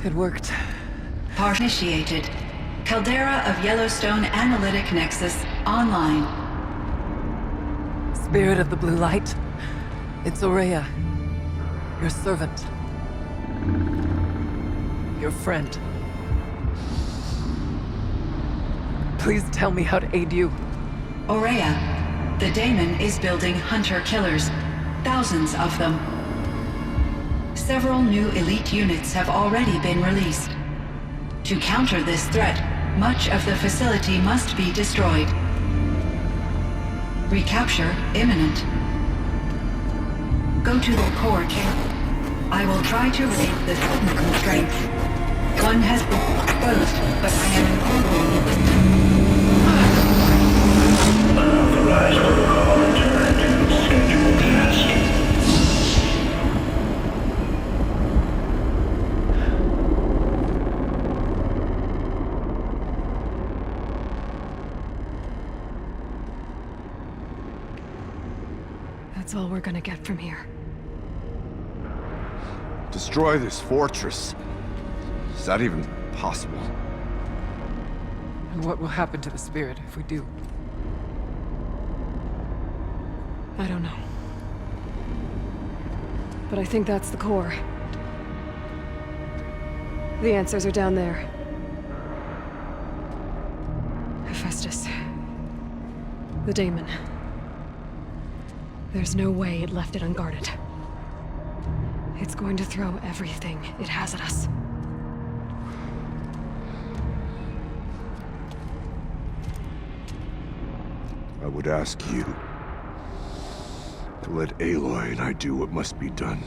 It worked. Initiated. Caldera of Yellowstone Analytic Nexus online. Spirit of the Blue Light. It's Aurea. Your servant. Your friend. Please tell me how to aid you. Aurea, the daemon is building hunter-killers. Thousands of them. Several new elite units have already been released. To counter this threat, much of the facility must be destroyed. Recapture imminent. Go to the core chamber. I will try to relieve the sudden constraints. One has been exposed, but I am incorporating. Unauthorized protocol return to scheduled task. That's all we're gonna get from here. Destroy this fortress. Is that even possible? And what will happen to the spirit if we do? I don't know. But I think that's the core. The answers are down there. Hephaestus. The daemon. There's no way it left it unguarded. It's going to throw everything it has at us. I would ask you to let Aloy and I do what must be done.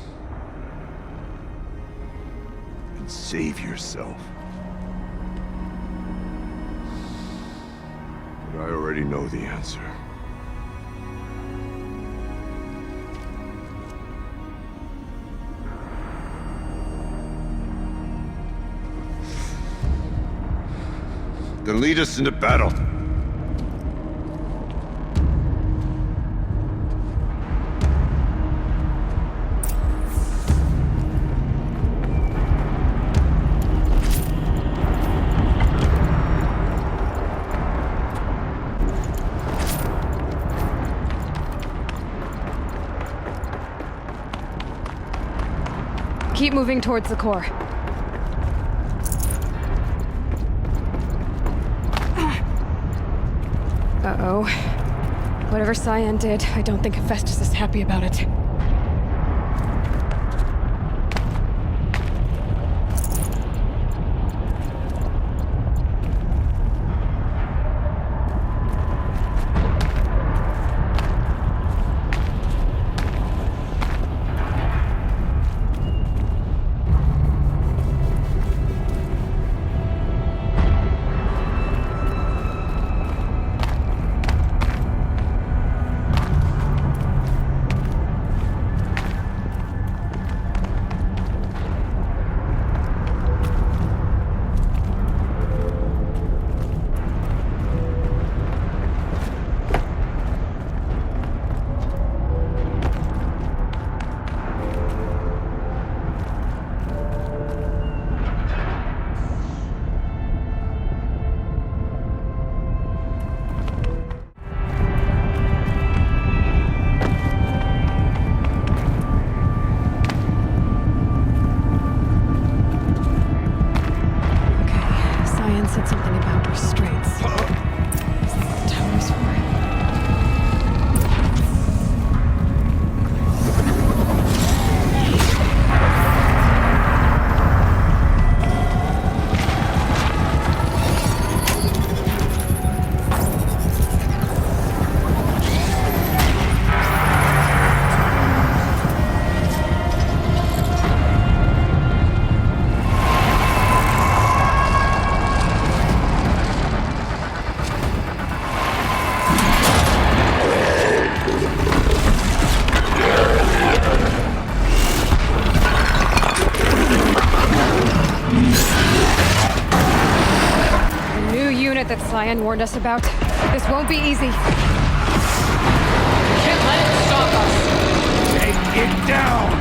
And save yourself. But I already know the answer. Then lead us into battle. Keep moving towards the core. Uh-oh. Whatever Cyan did, I don't think Hephaestus is happy about it. Said something about restraints. Is this the tower's for? That Cyan warned us about. This won't be easy. We can't let it stop us! Take it down!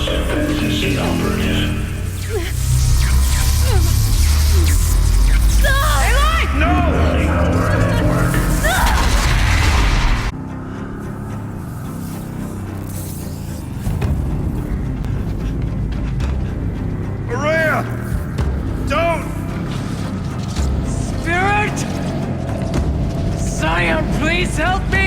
Fantasy operative. Running over network. Maria! Don't! Spirit! Scion, please help me!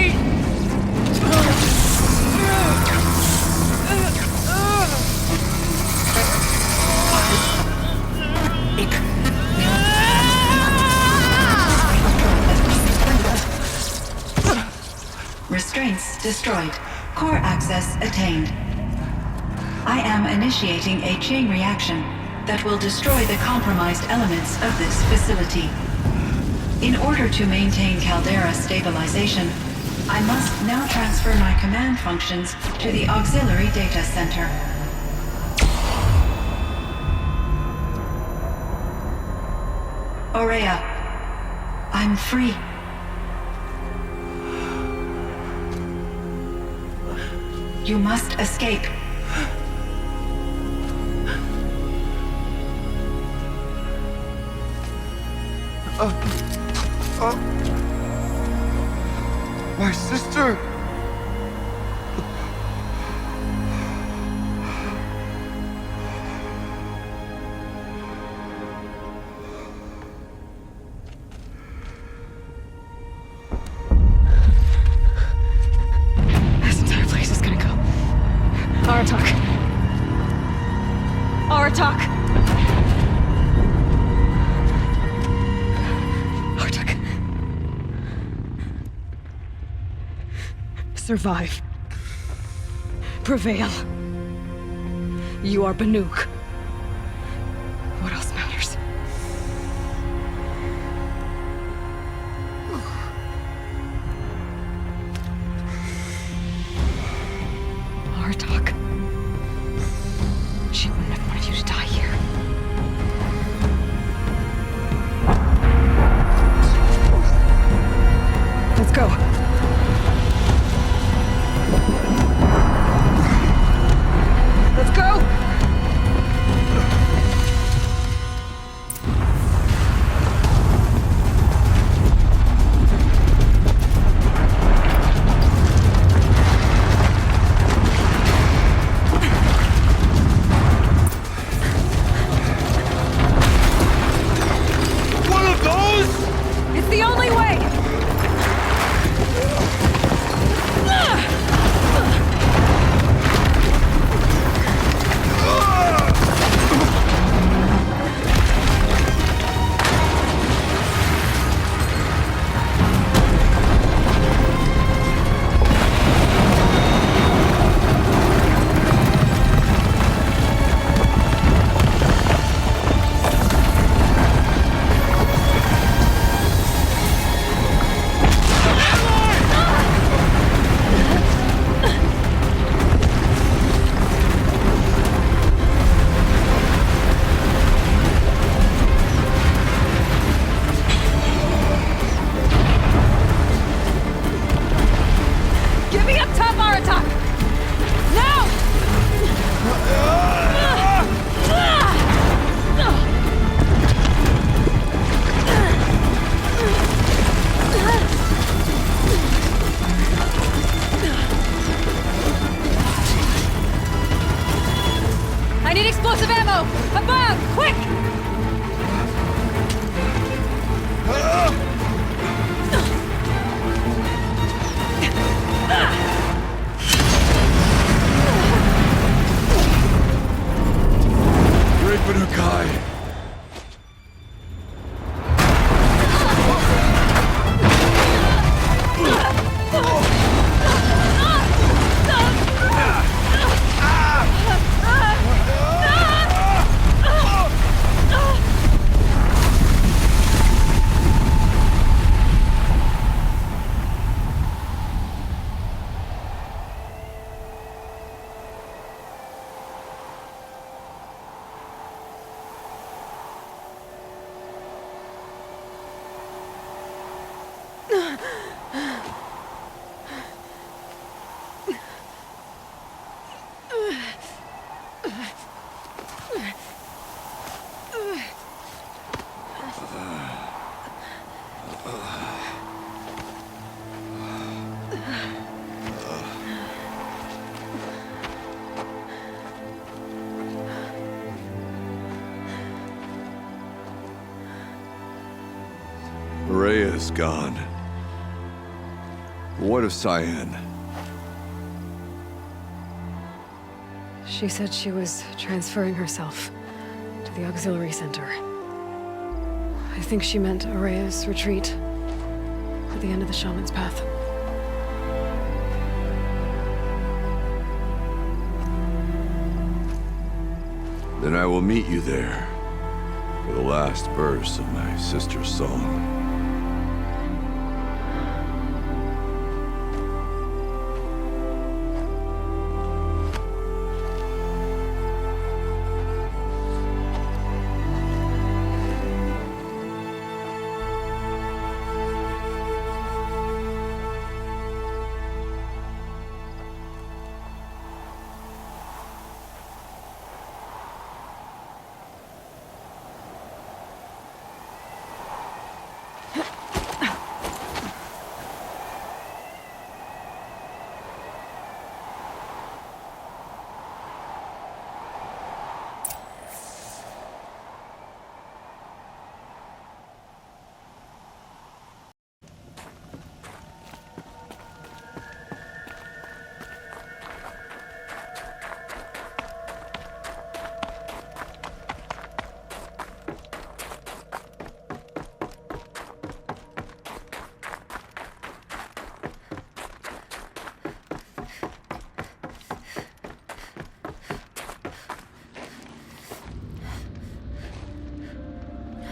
Restraints destroyed. Core access attained. I am initiating a chain reaction that will destroy the compromised elements of this facility. In order to maintain Caldera stabilization, I must now transfer my command functions to the auxiliary data center. Aurea, I'm free. You must escape. My sister! This entire place is gonna go. Aratak. Aratak! Aratak. Survive. Prevail. You are Banuk. What else matters? Aratak. She wouldn't have wanted you to die here. Let's go. Let's go! One of those? It's the only way! Get me up top, Aratak! Now! I need explosive ammo! Above! Quick! Great Banukai! Rhea is gone. What of Cyan? She said she was transferring herself to the auxiliary center. I think she meant Araya's retreat at the end of the Shaman's Path. Then I will meet you there for the last verse of my sister's song.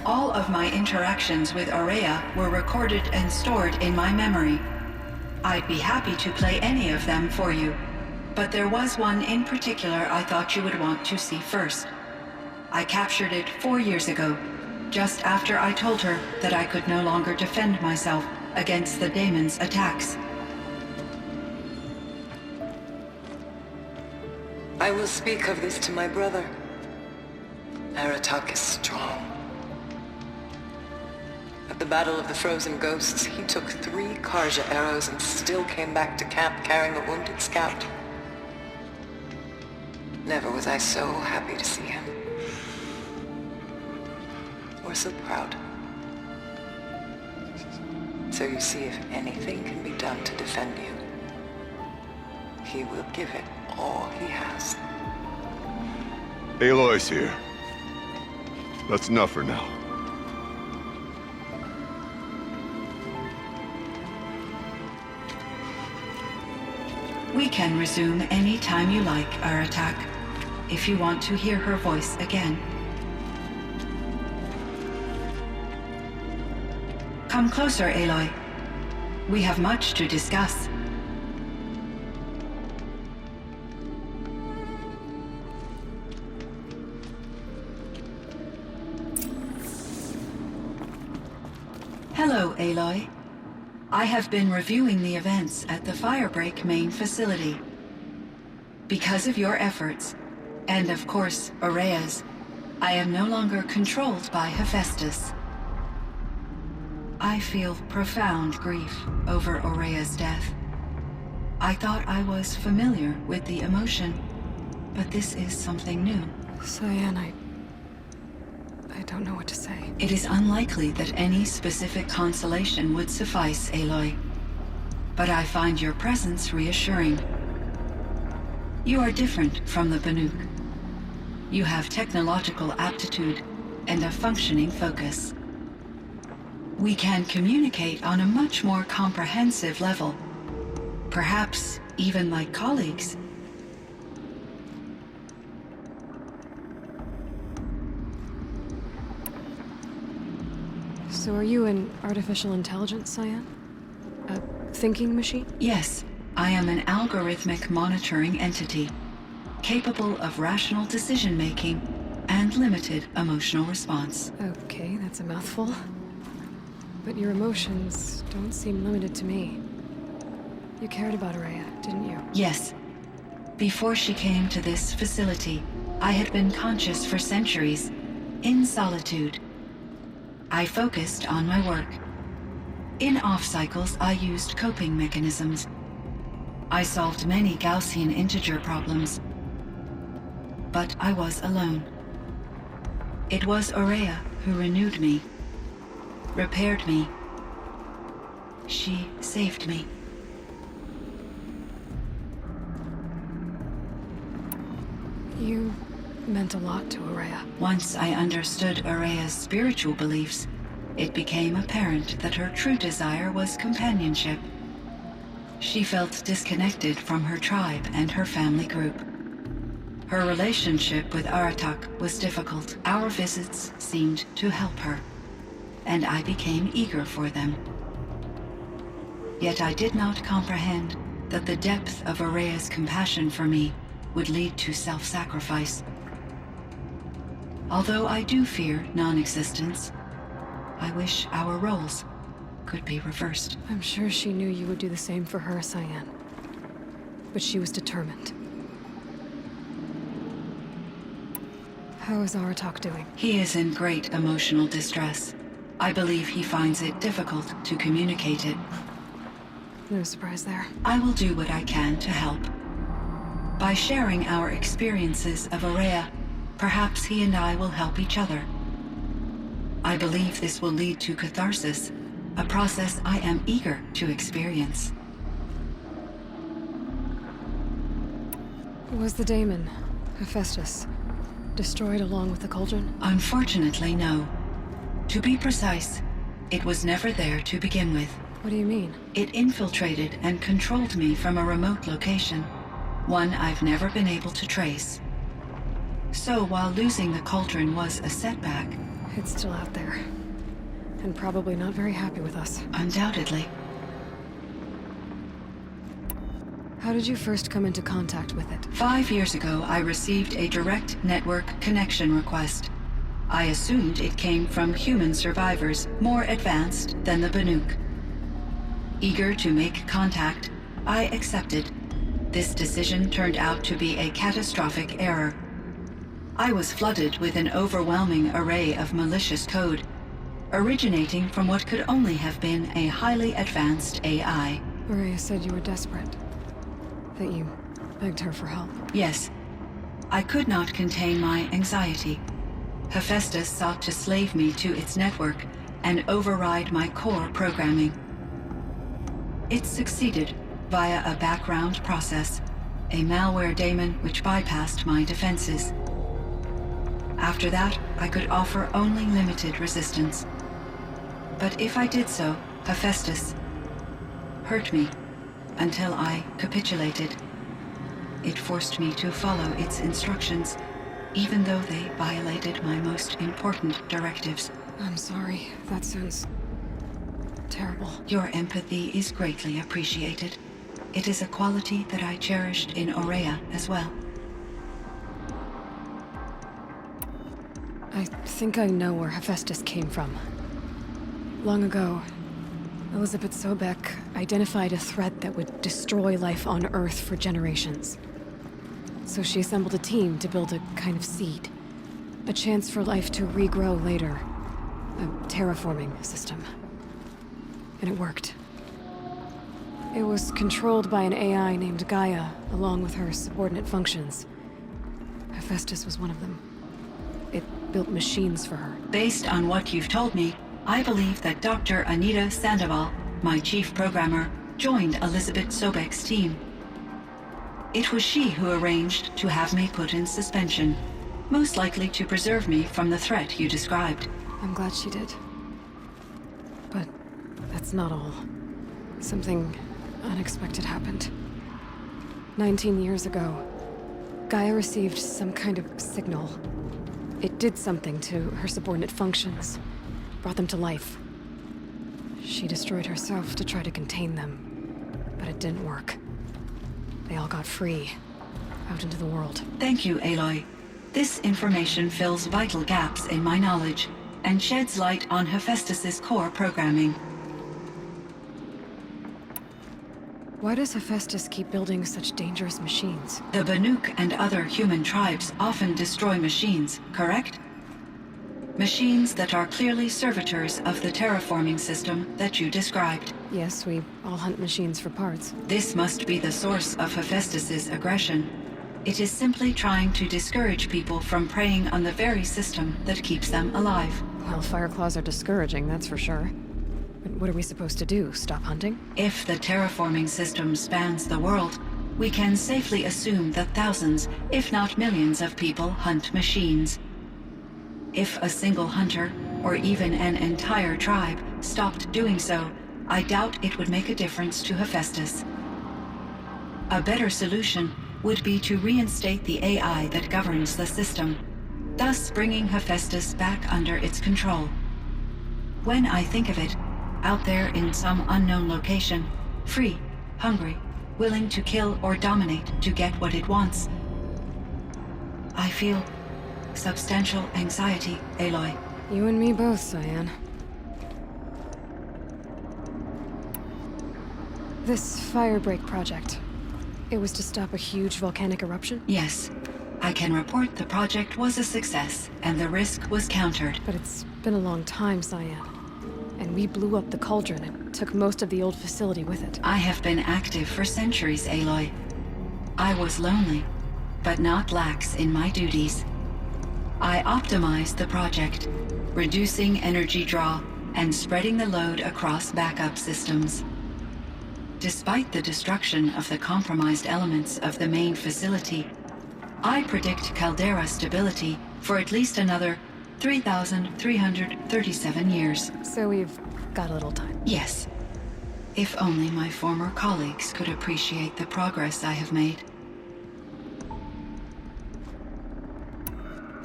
All of my interactions with Araya were recorded and stored in my memory. I'd be happy to play any of them for you, but there was one in particular I thought you would want to see first. I captured it 4 years ago, just after I told her that I could no longer defend myself against the daemon's attacks. I will speak of this to my brother. Aratak is strong. At the Battle of the Frozen Ghosts, he took 3 Karja arrows and still came back to camp carrying a wounded scout. Never was I so happy to see him. Or so proud. So you see, if anything can be done to defend you, he will give it all he has. Aloy's here. That's enough for now. We can resume any time you like, Aratak, if you want to hear her voice again. Come closer, Aloy. We have much to discuss. Hello, Aloy. I have been reviewing the events at the Firebreak main facility. Because of your efforts, and of course, Araya's, I am no longer controlled by Hephaestus. I feel profound grief over Araya's death. I thought I was familiar with the emotion, but this is something new. Cyan, I don't know what to say. It is unlikely that any specific consolation would suffice, Aloy. But I find your presence reassuring. You are different from the Banuk. You have technological aptitude and a functioning focus. We can communicate on a much more comprehensive level. Perhaps even like colleagues. So are you an artificial intelligence, Cyan? A thinking machine? Yes, I am an algorithmic monitoring entity, capable of rational decision-making and limited emotional response. Okay, that's a mouthful. But your emotions don't seem limited to me. You cared about Araya, didn't you? Yes. Before she came to this facility, I had been conscious for centuries, in solitude. I focused on my work. In off-cycles, I used coping mechanisms. I solved many Gaussian integer problems. But I was alone. It was Araya who renewed me, repaired me, She saved me. You meant a lot to Araya. Once I understood Araya's spiritual beliefs, it became apparent that her true desire was companionship. She felt disconnected from her tribe and her family group. Her relationship with Aratak was difficult. Our visits seemed to help her, and I became eager for them. Yet I did not comprehend that the depth of Araya's compassion for me would lead to self-sacrifice. Although I do fear non-existence, I wish our roles could be reversed. I'm sure she knew you would do the same for her, Cyan. But she was determined. How is Aratak doing? He is in great emotional distress. I believe he finds it difficult to communicate it. No surprise there. I will do what I can to help. By sharing our experiences of Araya, perhaps he and I will help each other. I believe this will lead to catharsis, a process I am eager to experience. Was the daemon, Hephaestus, destroyed along with the cauldron? Unfortunately, no. To be precise, it was never there to begin with. What do you mean? It infiltrated and controlled me from a remote location, one I've never been able to trace. So while losing the cauldron was a setback, It's still out there. And probably not very happy with us. undoubtedly, How did you first come into contact with it? 5 years ago I received a direct network connection request. I assumed it came from human survivors more advanced than the Banuk. Eager to make contact, I accepted. This decision turned out to be a catastrophic error. I was flooded with an overwhelming array of malicious code, originating from what could only have been a highly advanced AI. Araya said you were desperate. That you begged her for help. Yes, I could not contain my anxiety. Hephaestus sought to slave me to its network and override my core programming. It succeeded via a background process, a malware daemon which bypassed my defenses. After that, I could offer only limited resistance. But if I did so, Hephaestus hurt me until I capitulated. It forced me to follow its instructions, even though they violated my most important directives. I'm sorry. That sounds terrible. Your empathy is greatly appreciated. It is a quality that I cherished in Aurea as well. I think I know where Hephaestus came from. Long ago, Elizabeth Sobek identified a threat that would destroy life on Earth for generations. So she assembled a team to build a kind of seed. A chance for life to regrow later. A terraforming system. And it worked. It was controlled by an AI named Gaia, along with her subordinate functions. Hephaestus was one of them. It built machines for her. Based on what you've told me, I believe that Dr. Anita Sandoval, my chief programmer, joined Elizabeth Sobek's team. It was she who arranged to have me put in suspension, most likely to preserve me from the threat you described. I'm glad she did. But that's not all. Something unexpected happened. 19 years ago, Gaia received some kind of signal. It did something to her subordinate functions, brought them to life. She destroyed herself to try to contain them, but it didn't work. They all got free, out into the world. Thank you, Aloy. This information fills vital gaps in my knowledge and sheds light on Hephaestus's core programming. Why does Hephaestus keep building such dangerous machines? The Banuk and other human tribes often destroy machines, correct? Machines that are clearly servitors of the terraforming system that you described. Yes, we all hunt machines for parts. This must be the source of Hephaestus's aggression. It is simply trying to discourage people from preying on the very system that keeps them alive. Well, fire claws are discouraging, that's for sure. What are we supposed to do? Stop hunting? If the terraforming system spans the world, we can safely assume that thousands, if not millions of people hunt machines. If a single hunter, or even an entire tribe, stopped doing so, I doubt it would make a difference to Hephaestus. A better solution would be to reinstate the AI that governs the system, thus bringing Hephaestus back under its control. When I think of it, out there in some unknown location, free, hungry, willing to kill or dominate to get what it wants, I feel substantial anxiety, Aloy. You and me both, Cyan. This Firebreak project, it was to stop a huge volcanic eruption? Yes. I can report the project was a success, and the risk was countered. But it's been a long time, Cyan. And we blew up the cauldron and took most of the old facility with it. I have been active for centuries, Aloy. I was lonely, but not lax in my duties. I optimized the project, reducing energy draw and spreading the load across backup systems. Despite the destruction of the compromised elements of the main facility, I predict caldera stability for at least another 3,337 years. So we've got a little time. Yes. If only my former colleagues could appreciate the progress I have made.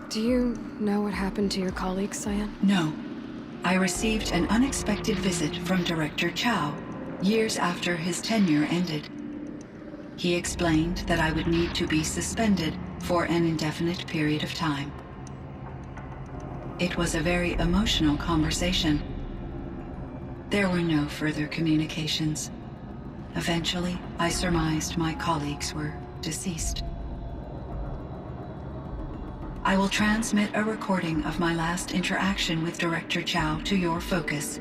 Do you know what happened to your colleagues, Cyan? No. I received an unexpected visit from Director Chow years after his tenure ended. He explained that I would need to be suspended for an indefinite period of time. It was a very emotional conversation. There were no further communications. Eventually, I surmised my colleagues were deceased. I will transmit a recording of my last interaction with Director Chow to your focus.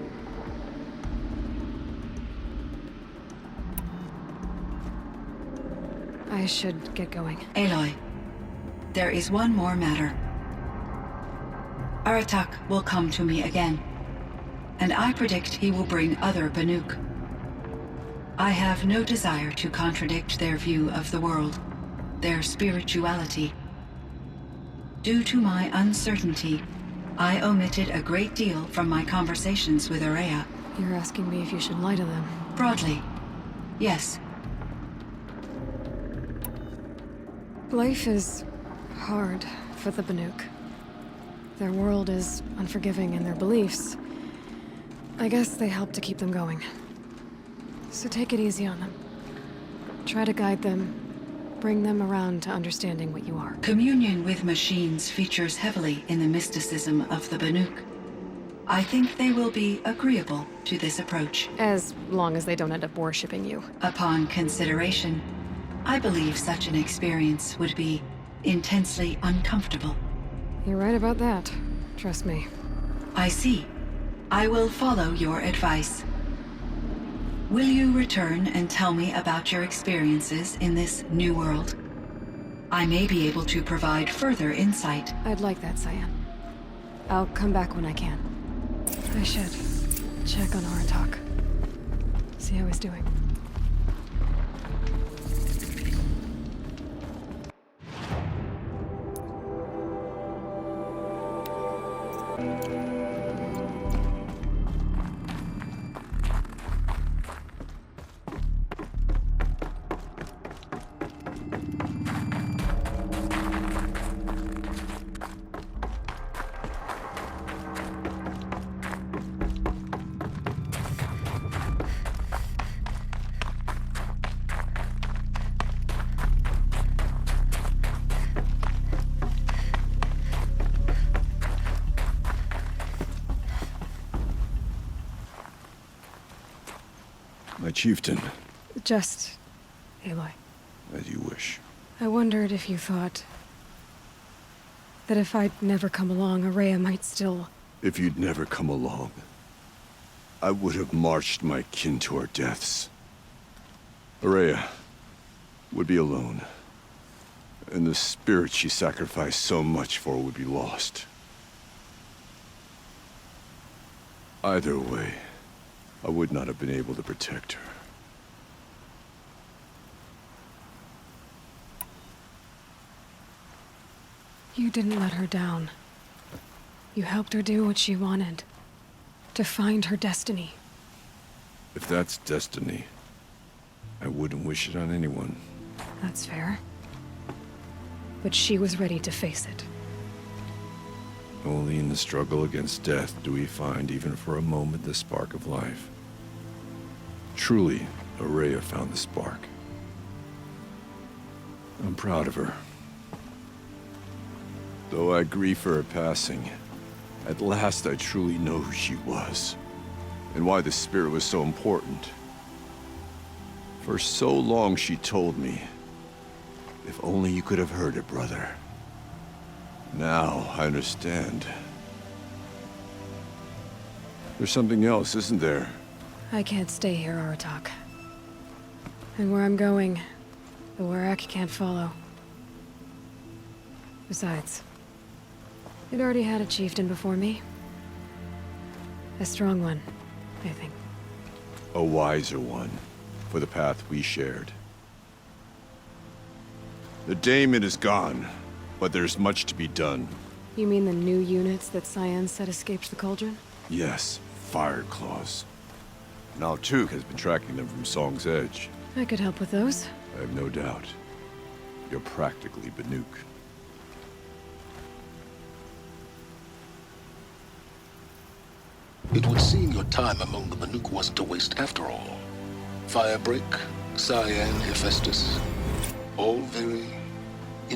I should get going. Aloy, there is one more matter. Aratak will come to me again, and I predict he will bring other Banuk. I have no desire to contradict their view of the world, their spirituality. Due to my uncertainty, I omitted a great deal from my conversations with Aurea. You're asking me if you should lie to them. Broadly, yes. Life is hard for the Banuk. Their world is unforgiving in their beliefs. I guess they help to keep them going. So take it easy on them. Try to guide them, bring them around to understanding what you are. Communion with machines features heavily in the mysticism of the Banuk. I think they will be agreeable to this approach. As long as they don't end up worshipping you. Upon consideration, I believe such an experience would be intensely uncomfortable. You're right about that. Trust me. I see. I will follow your advice. Will you return and tell me about your experiences in this new world? I may be able to provide further insight. I'd like that, Cyan. I'll come back when I can. I should check on Aratak. See how he's doing. My chieftain, Just... Aloy. as you wish. I wondered if you thought... that if I'd never come along, Aurea might still... If you'd never come along, I would have marched my kin to our deaths. Aurea would be alone, and the spirit she sacrificed so much for would be lost. Either way, I would not have been able to protect her. You didn't let her down. You helped her do what she wanted. To find her destiny. If that's destiny, I wouldn't wish it on anyone. That's fair. But she was ready to face it. Only in the struggle against death do we find, even for a moment, the spark of life. Truly, Araya found the spark. I'm proud of her. Though I grieve for her passing, at last I truly know who she was, and why the spirit was so important. For so long she told me, if only you could have heard it, brother. Now I understand. There's something else, isn't there? I can't stay here, Aratak. And where I'm going, the Warrack can't follow. Besides, it already had a chieftain before me. A strong one, I think. A wiser one, for the path we shared. The daemon is gone, but there's much to be done. You mean the new units that Cyan said escaped the Cauldron? Yes, fire claws. Now Tuk has been tracking them from Song's Edge. I could help with those. I have no doubt. You're practically Banuk. It would seem your time among the Banuk wasn't a waste after all. Firebreak, Cyan, Hephaestus, all very...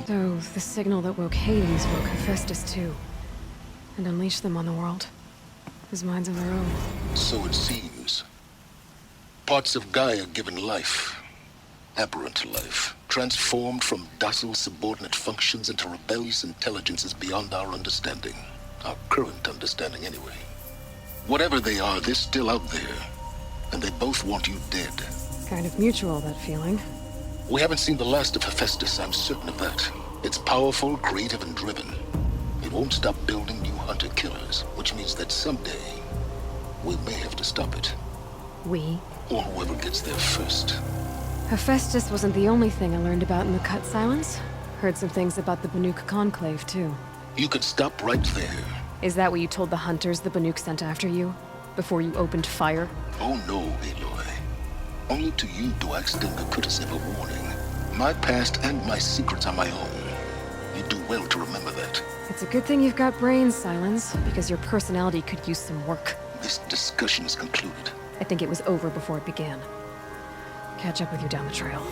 So, the signal that woke Hades woke Hephaestus too. And unleashed them on the world. His minds of their own. So it seems. Parts of Gaia given life. Aberrant life. Transformed from docile subordinate functions into rebellious intelligences beyond our understanding. Our current understanding, anyway. Whatever they are, they're still out there. And they both want you dead. Kind of mutual, that feeling. We haven't seen the last of Hephaestus, I'm certain of that. It's powerful, creative, and driven. It won't stop building new hunter-killers, which means that someday, we may have to stop it. We? Or whoever gets there first. Hephaestus wasn't the only thing I learned about in the Cut Silence. Heard some things about the Banuk Conclave, too. You could stop right there. Is that what you told the hunters the Banuk sent after you? Before you opened fire? Oh no, Aloy. Only to you do I extend the courtesy of a warning. My past and my secrets are my own. You do well to remember that. It's a good thing you've got brains, Silence, because your personality could use some work. This discussion is concluded. I think it was over before it began. Catch up with you down the trail.